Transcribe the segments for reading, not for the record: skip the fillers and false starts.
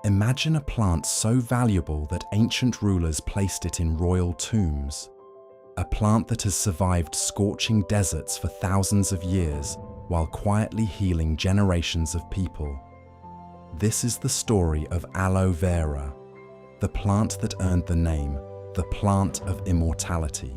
Imagine a plant so valuable that ancient rulers placed it in royal tombs. A plant that has survived scorching deserts for thousands of years while quietly healing generations of people. This is the story of Aloe Vera, the plant that earned the name, the plant of immortality.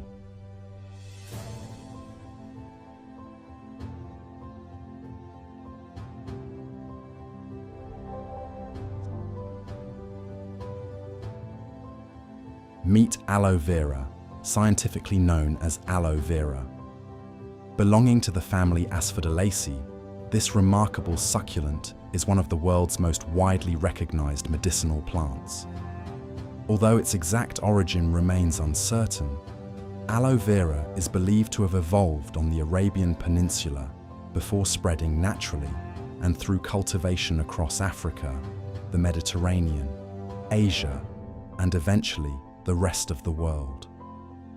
Meet aloe vera, scientifically known as aloe vera. Belonging to the family Asphodelaceae, this remarkable succulent is one of the world's most widely recognized medicinal plants. Although its exact origin remains uncertain, aloe vera is believed to have evolved on the Arabian Peninsula before spreading naturally and through cultivation across Africa, the Mediterranean, Asia, and eventually the rest of the world.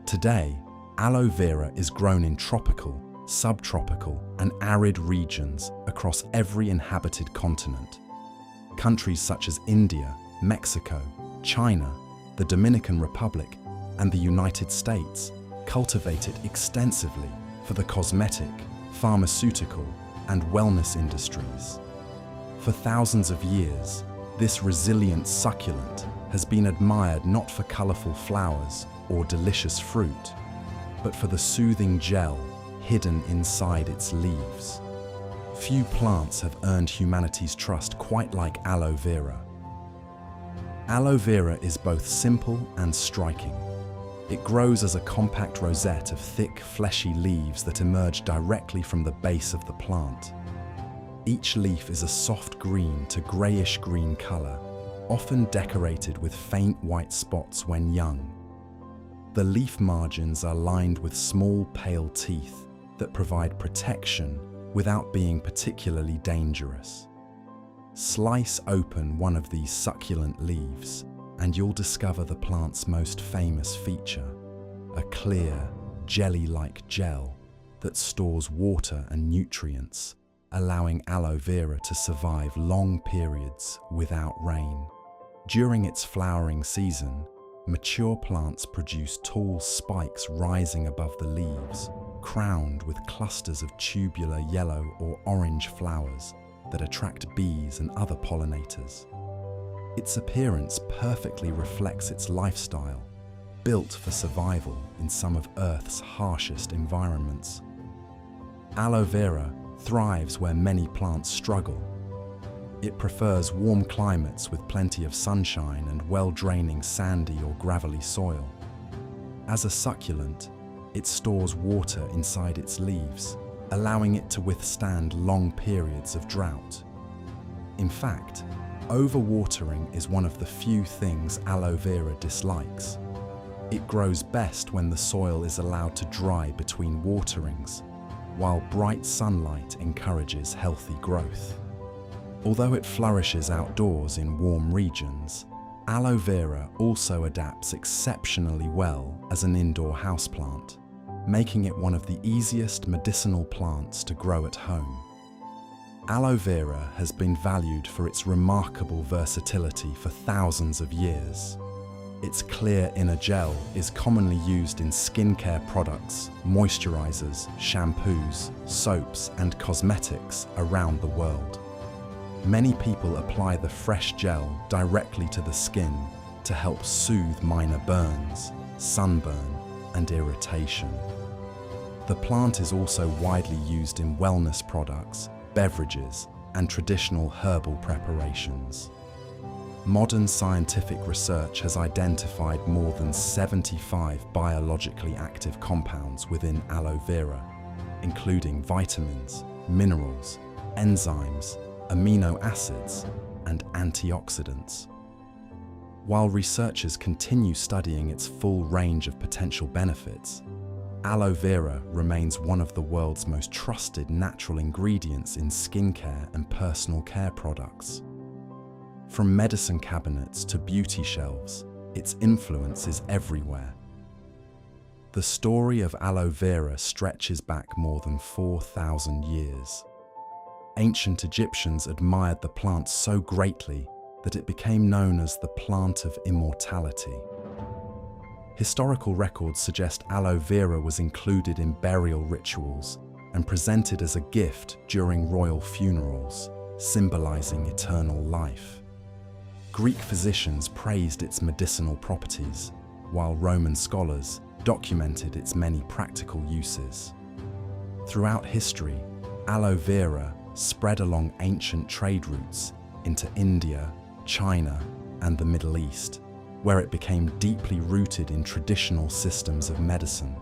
Today, aloe vera is grown in tropical, subtropical, and arid regions across every inhabited continent. Countries such as India, Mexico, China, the Dominican Republic, and the United States cultivate it extensively for the cosmetic, pharmaceutical, and wellness industries. For thousands of years, this resilient succulent has been admired not for colorful flowers or delicious fruit, but for the soothing gel hidden inside its leaves. Few plants have earned humanity's trust quite like aloe vera. Aloe vera is both simple and striking. It grows as a compact rosette of thick, fleshy leaves that emerge directly from the base of the plant. Each leaf is a soft green to grayish-green color, often decorated with faint white spots when young. The leaf margins are lined with small, pale teeth that provide protection without being particularly dangerous. Slice open one of these succulent leaves and you'll discover the plant's most famous feature, a clear, jelly-like gel that stores water and nutrients, allowing aloe vera to survive long periods without rain. During its flowering season, mature plants produce tall spikes rising above the leaves, crowned with clusters of tubular yellow or orange flowers that attract bees and other pollinators. Its appearance perfectly reflects its lifestyle, built for survival in some of Earth's harshest environments. Aloe vera thrives where many plants struggle. It prefers warm climates with plenty of sunshine and well-draining sandy or gravelly soil. As a succulent, it stores water inside its leaves, allowing it to withstand long periods of drought. In fact, overwatering is one of the few things aloe vera dislikes. It grows best when the soil is allowed to dry between waterings, while bright sunlight encourages healthy growth. Although it flourishes outdoors in warm regions, aloe vera also adapts exceptionally well as an indoor houseplant, making it one of the easiest medicinal plants to grow at home. Aloe vera has been valued for its remarkable versatility for thousands of years. Its clear inner gel is commonly used in skincare products, moisturizers, shampoos, soaps, and cosmetics around the world. Many people apply the fresh gel directly to the skin to help soothe minor burns, sunburn, and irritation. The plant is also widely used in wellness products, beverages, and traditional herbal preparations. Modern scientific research has identified more than 75 biologically active compounds within aloe vera, including vitamins, minerals, enzymes, amino acids, and antioxidants. While researchers continue studying its full range of potential benefits, aloe vera remains one of the world's most trusted natural ingredients in skincare and personal care products. From medicine cabinets to beauty shelves, its influence is everywhere. The story of aloe vera stretches back more than 4,000 years. Ancient Egyptians admired the plant so greatly that it became known as the plant of immortality. Historical records suggest aloe vera was included in burial rituals and presented as a gift during royal funerals, symbolizing eternal life. Greek physicians praised its medicinal properties, while Roman scholars documented its many practical uses. Throughout history, aloe vera spread along ancient trade routes into India, China, and the Middle East, where it became deeply rooted in traditional systems of medicine.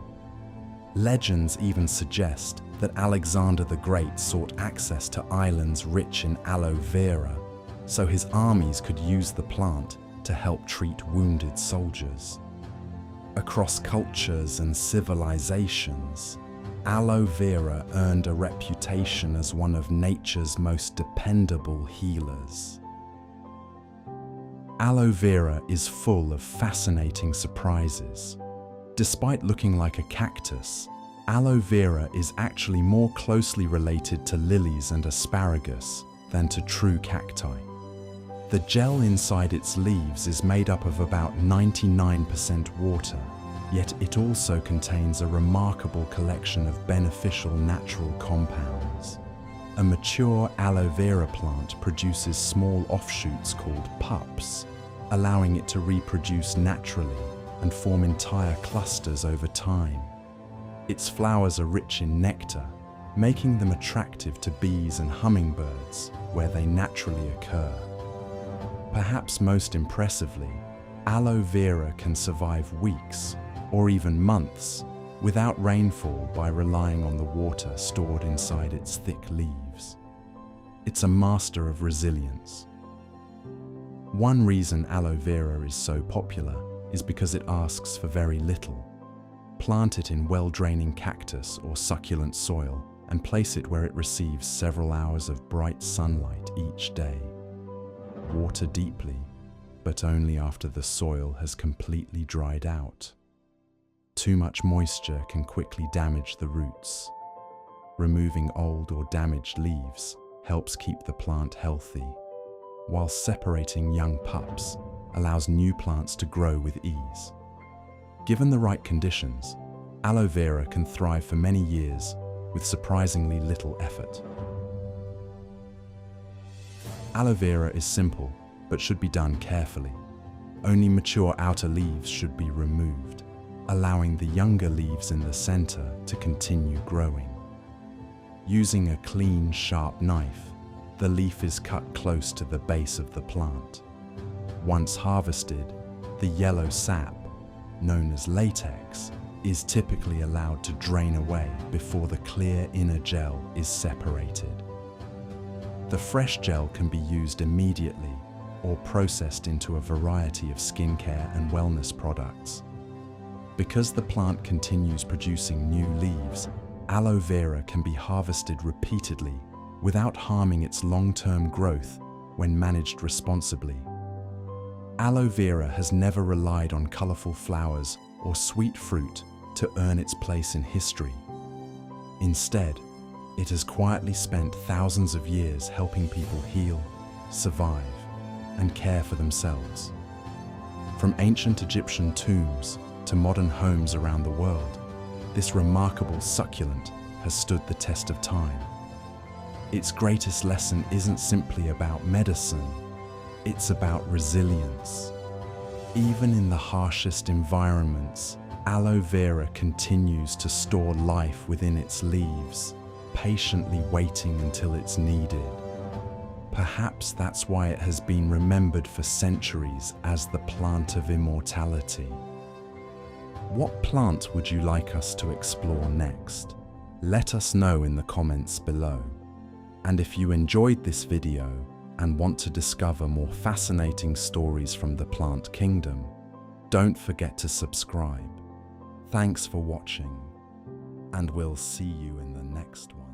Legends even suggest that Alexander the Great sought access to islands rich in aloe vera, so his armies could use the plant to help treat wounded soldiers. Across cultures and civilizations, aloe vera earned a reputation as one of nature's most dependable healers. Aloe vera is full of fascinating surprises. Despite looking like a cactus, aloe vera is actually more closely related to lilies and asparagus than to true cacti. The gel inside its leaves is made up of about 99% water, yet it also contains a remarkable collection of beneficial natural compounds. A mature aloe vera plant produces small offshoots called pups, allowing it to reproduce naturally and form entire clusters over time. Its flowers are rich in nectar, making them attractive to bees and hummingbirds where they naturally occur. Perhaps most impressively, aloe vera can survive weeks or even months without rainfall by relying on the water stored inside its thick leaves. It's a master of resilience. One reason aloe vera is so popular is because it asks for very little. Plant it in well-draining cactus or succulent soil and place it where it receives several hours of bright sunlight each day. Water deeply, but only after the soil has completely dried out. Too much moisture can quickly damage the roots. Removing old or damaged leaves helps keep the plant healthy, while separating young pups allows new plants to grow with ease. Given the right conditions, aloe vera can thrive for many years with surprisingly little effort. Aloe vera is simple, but should be done carefully. Only mature outer leaves should be removed, allowing the younger leaves in the center to continue growing. Using a clean, sharp knife, the leaf is cut close to the base of the plant. Once harvested, the yellow sap, known as latex, is typically allowed to drain away before the clear inner gel is separated. The fresh gel can be used immediately or processed into a variety of skincare and wellness products. Because the plant continues producing new leaves, aloe vera can be harvested repeatedly without harming its long-term growth when managed responsibly. Aloe vera has never relied on colorful flowers or sweet fruit to earn its place in history. Instead, it has quietly spent thousands of years helping people heal, survive, and care for themselves. From ancient Egyptian tombs to modern homes around the world, this remarkable succulent has stood the test of time. Its greatest lesson isn't simply about medicine, it's about resilience. Even in the harshest environments, aloe vera continues to store life within its leaves, patiently waiting until it's needed. Perhaps that's why it has been remembered for centuries as the plant of immortality. What plant would you like us to explore next? Let us know in the comments below. And if you enjoyed this video and want to discover more fascinating stories from the plant kingdom, don't forget to subscribe. Thanks for watching, and we'll see you in the next one.